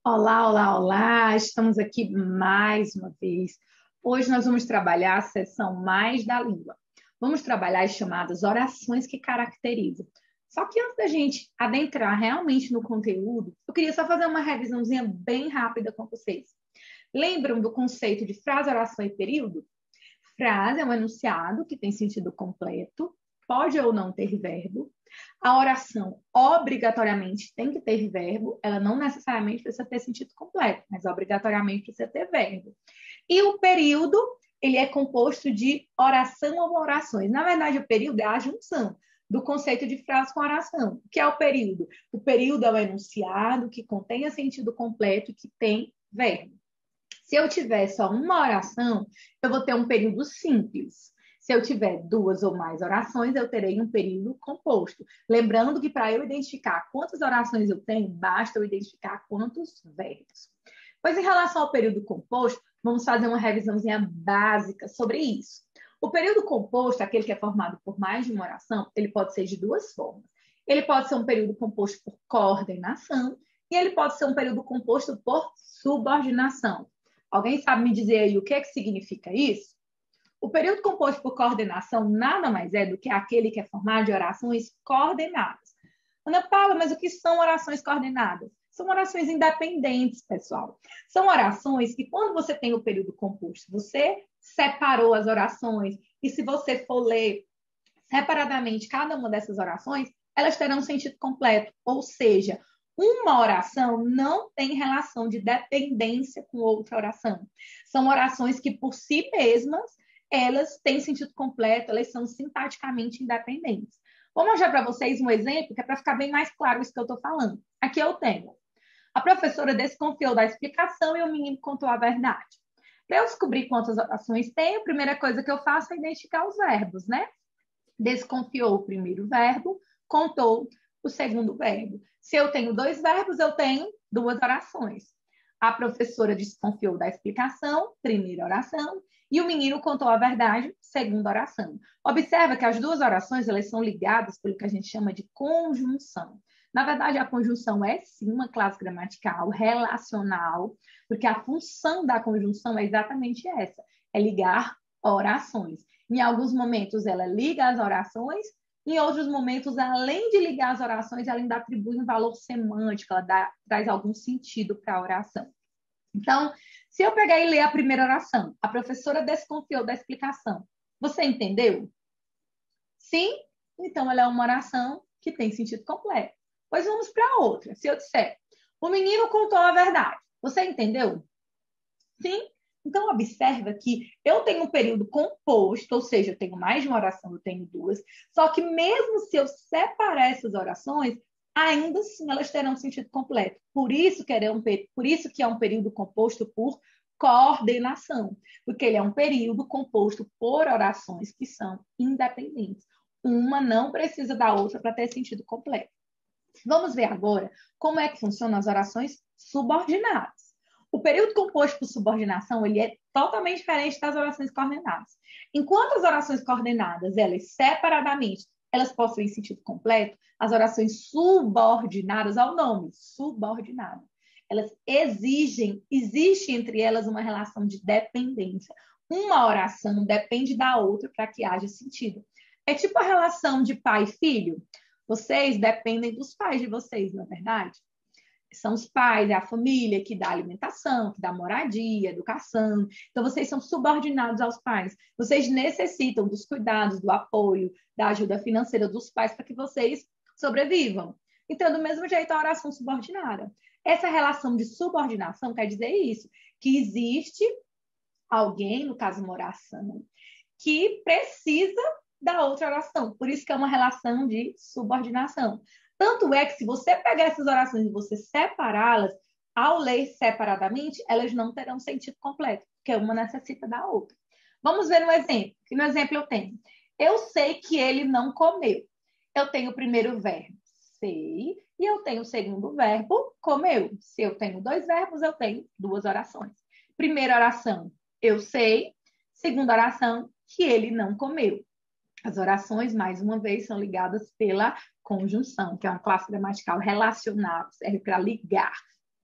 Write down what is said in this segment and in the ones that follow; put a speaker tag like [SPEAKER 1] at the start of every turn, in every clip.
[SPEAKER 1] Olá, olá, olá! Estamos aqui mais uma vez. Hoje nós vamos trabalhar a seção mais da língua. Vamos trabalhar as chamadas orações que caracterizam. Só que antes da gente adentrar realmente no conteúdo, eu queria só fazer uma revisãozinha bem rápida com vocês. Lembram do conceito de frase, oração e período? Frase é um enunciado que tem sentido completo, pode ou não ter verbo. A oração obrigatoriamente tem que ter verbo, ela não necessariamente precisa ter sentido completo, mas obrigatoriamente precisa ter verbo. E o período, ele é composto de oração ou orações. Na verdade, o período é a junção do conceito de frase com oração. O que é o período? O período é o enunciado que contém sentido completo e que tem verbo. Se eu tiver só uma oração, eu vou ter um período simples. Se eu tiver duas ou mais orações, eu terei um período composto. Lembrando que para eu identificar quantas orações eu tenho, basta eu identificar quantos verbos. Pois em relação ao período composto, vamos fazer uma revisãozinha básica sobre isso. O período composto, aquele que é formado por mais de uma oração, ele pode ser de duas formas. Ele pode ser um período composto por coordenação e ele pode ser um período composto por subordinação. Alguém sabe me dizer aí o que significa isso? O período composto por coordenação nada mais é do que aquele que é formado de orações coordenadas. Ana Paula, mas o que são orações coordenadas? São orações independentes, pessoal. São orações que, quando você tem o período composto, você separou as orações, e se você for ler separadamente cada uma dessas orações, elas terão um sentido completo, ou seja, uma oração não tem relação de dependência com outra oração. São orações que, por si mesmas, elas têm sentido completo, elas são sintaticamente independentes. Vou mostrar para vocês um exemplo, que é para ficar bem mais claro isso que eu estou falando. Aqui eu tenho. A professora desconfiou da explicação e o menino contou a verdade. Para eu descobrir quantas orações tem, a primeira coisa que eu faço é identificar os verbos, né? Desconfiou o primeiro verbo, contou o segundo verbo. Se eu tenho dois verbos, eu tenho duas orações. A professora desconfiou da explicação, primeira oração, e o menino contou a verdade, segunda oração. Observa que as duas orações elas são ligadas pelo que a gente chama de conjunção. Na verdade, a conjunção é sim uma classe gramatical relacional, porque a função da conjunção é exatamente essa, é ligar orações. Em alguns momentos ela liga as orações, em outros momentos, além de ligar as orações, ela ainda atribui um valor semântico, traz algum sentido para a oração. Então, se eu pegar e ler a primeira oração, a professora desconfiou da explicação. Você entendeu? Sim? Então, ela é uma oração que tem sentido completo. Pois vamos para a outra. Se eu disser, o menino contou a verdade. Você entendeu? Sim? Então, observa que eu tenho um período composto, ou seja, eu tenho mais de uma oração, eu tenho duas, só que mesmo se eu separar essas orações, ainda assim elas terão sentido completo. Por isso que é um período composto por coordenação, porque ele é um período composto por orações que são independentes. Uma não precisa da outra para ter sentido completo. Vamos ver agora como é que funcionam as orações subordinadas. O período composto por subordinação ele é totalmente diferente das orações coordenadas. Enquanto as orações coordenadas, elas separadamente, elas possuem sentido completo, as orações subordinadas ao nome, subordinada, elas existe entre elas uma relação de dependência. Uma oração depende da outra para que haja sentido. É tipo a relação de pai e filho. Vocês dependem dos pais de vocês, não é verdade? São os pais, é a família que dá alimentação, que dá moradia, educação. Então, vocês são subordinados aos pais. Vocês necessitam dos cuidados, do apoio, da ajuda financeira dos pais para que vocês sobrevivam. Então, do mesmo jeito, a oração subordinada. Essa relação de subordinação quer dizer isso, que existe alguém, no caso uma oração, que precisa da outra oração. Por isso que é uma relação de subordinação. Tanto é que se você pegar essas orações e você separá-las, ao ler separadamente, elas não terão sentido completo, porque uma necessita da outra. Vamos ver no exemplo. Que no exemplo eu tenho. Eu sei que ele não comeu. Eu tenho o primeiro verbo, sei, e eu tenho o segundo verbo, comeu. Se eu tenho dois verbos, eu tenho duas orações. Primeira oração, eu sei. Segunda oração, que ele não comeu. As orações, mais uma vez, são ligadas pela conjunção, que é uma classe gramatical relacional, serve para ligar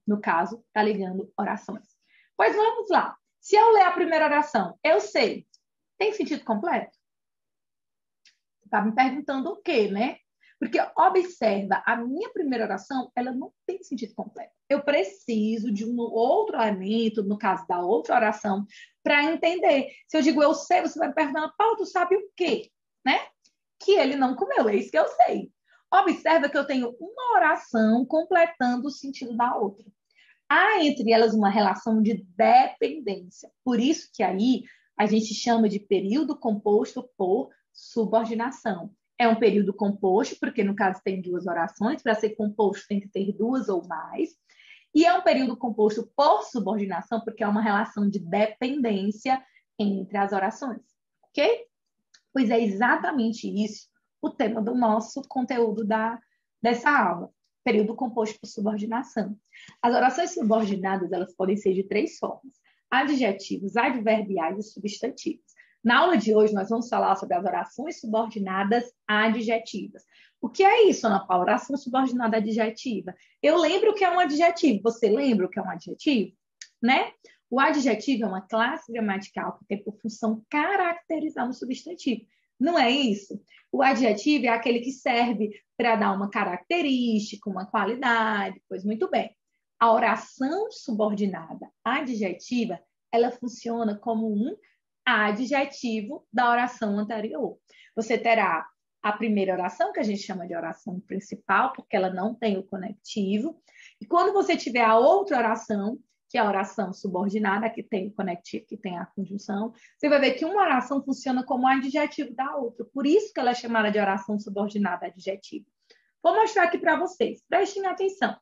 [SPEAKER 1] no caso, está ligando orações. Pois vamos lá. Se eu ler a primeira oração, eu sei, tem sentido completo? Você está me perguntando o quê, né? Porque observa, a minha primeira oração, ela não tem sentido completo. Eu preciso de um outro elemento, no caso da outra oração, para entender. Se eu digo eu sei, você vai me perguntar, Paulo, tu sabe o quê? Né? Que ele não comeu, é isso que eu sei. Observa que eu tenho uma oração completando o sentido da outra. Há entre elas uma relação de dependência. Por isso que aí a gente chama de período composto por subordinação. É um período composto, porque no caso tem duas orações, para ser composto tem que ter duas ou mais. E é um período composto por subordinação, porque é uma relação de dependência entre as orações. Ok? Pois é exatamente isso o tema do nosso conteúdo dessa aula. Período composto por subordinação. As orações subordinadas, elas podem ser de três formas: adjetivos, adverbiais e substantivos. Na aula de hoje, nós vamos falar sobre as orações subordinadas adjetivas. O que é isso, Ana Paula? Oração subordinada adjetiva. Eu lembro o que é um adjetivo. Você lembra o que é um adjetivo? Né? O adjetivo é uma classe gramatical que tem por função caracterizar um substantivo. Não é isso? O adjetivo é aquele que serve para dar uma característica, uma qualidade. Pois muito bem. A oração subordinada adjetiva, ela funciona como um adjetivo da oração anterior. Você terá a primeira oração, que a gente chama de oração principal, porque ela não tem o conectivo. E quando você tiver a outra oração, que é a oração subordinada, que tem o conectivo, que tem a conjunção, você vai ver que uma oração funciona como adjetivo da outra. Por isso que ela é chamada de oração subordinada adjetiva. Vou mostrar aqui para vocês. Prestem atenção.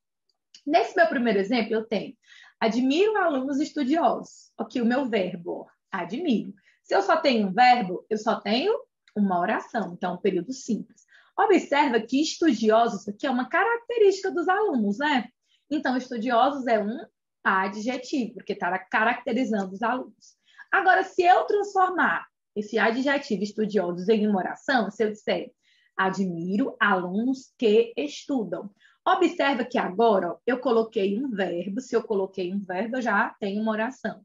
[SPEAKER 1] Nesse meu primeiro exemplo, eu tenho admiro alunos estudiosos. Aqui o meu verbo, admiro. Se eu só tenho um verbo, eu só tenho uma oração. Então, um período simples. Observa que estudiosos aqui é uma característica dos alunos, né? Então, estudiosos é um adjetivo, porque está caracterizando os alunos. Agora, se eu transformar esse adjetivo estudiosos em uma oração, se eu disser admiro alunos que estudam. Observa que agora ó, eu coloquei um verbo. Se eu coloquei um verbo, eu já tenho uma oração.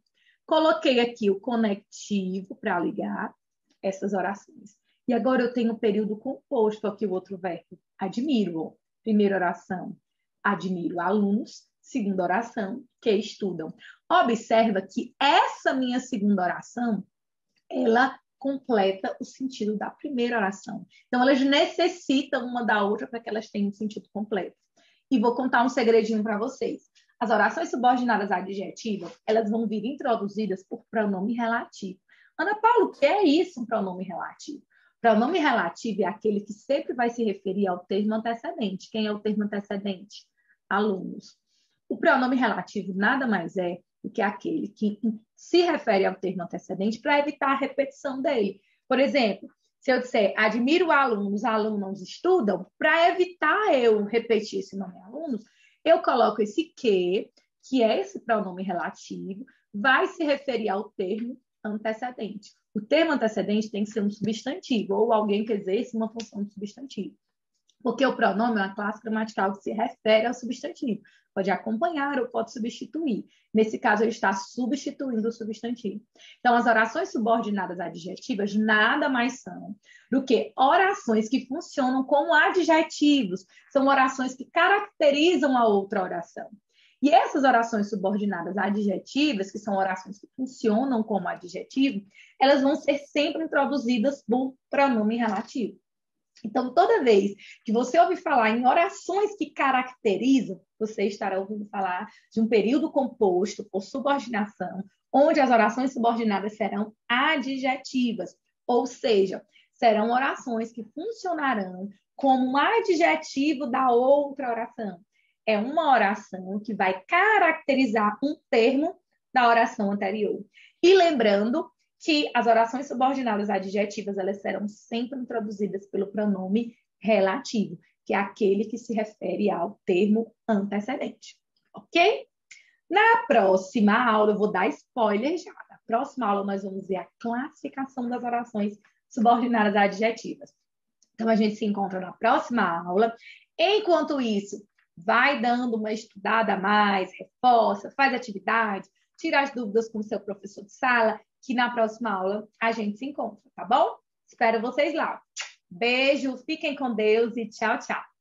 [SPEAKER 1] Coloquei aqui o conectivo para ligar essas orações. E agora eu tenho o período composto aqui, o outro verbo. Admiro. Primeira oração, admiro alunos. Segunda oração, que estudam. Observa que essa minha segunda oração, ela completa o sentido da primeira oração. Então, elas necessitam uma da outra para que elas tenham um sentido completo. E vou contar um segredinho para vocês. As orações subordinadas adjetivas, elas vão vir introduzidas por pronome relativo. Ana Paula, o que é isso, um pronome relativo? Pronome relativo é aquele que sempre vai se referir ao termo antecedente. Quem é o termo antecedente? Alunos. O pronome relativo nada mais é do que aquele que se refere ao termo antecedente para evitar a repetição dele. Por exemplo, se eu disser admiro alunos, alunos estudam, para evitar eu repetir esse nome alunos, eu coloco esse que é esse pronome relativo, vai se referir ao termo antecedente. O termo antecedente tem que ser um substantivo, ou alguém que exerce uma função de substantivo. Porque o pronome é uma classe gramatical que se refere ao substantivo. Pode acompanhar ou pode substituir. Nesse caso, ele está substituindo o substantivo. Então, as orações subordinadas adjetivas nada mais são do que orações que funcionam como adjetivos. São orações que caracterizam a outra oração. E essas orações subordinadas adjetivas, que são orações que funcionam como adjetivo, elas vão ser sempre introduzidas por pronome relativo. Então, toda vez que você ouvir falar em orações que caracterizam, você estará ouvindo falar de um período composto por subordinação, onde as orações subordinadas serão adjetivas, ou seja, serão orações que funcionarão como um adjetivo da outra oração. É uma oração que vai caracterizar um termo da oração anterior. E lembrando que as orações subordinadas adjetivas, elas serão sempre introduzidas pelo pronome relativo, que é aquele que se refere ao termo antecedente. Ok? Na próxima aula, eu vou dar spoiler já. Na próxima aula, nós vamos ver a classificação das orações subordinadas adjetivas. Então, a gente se encontra na próxima aula. Enquanto isso, vai dando uma estudada a mais, reforça, faz atividade, tira as dúvidas com o seu professor de sala, que na próxima aula a gente se encontra, tá bom? Espero vocês lá. Beijo, fiquem com Deus e tchau, tchau.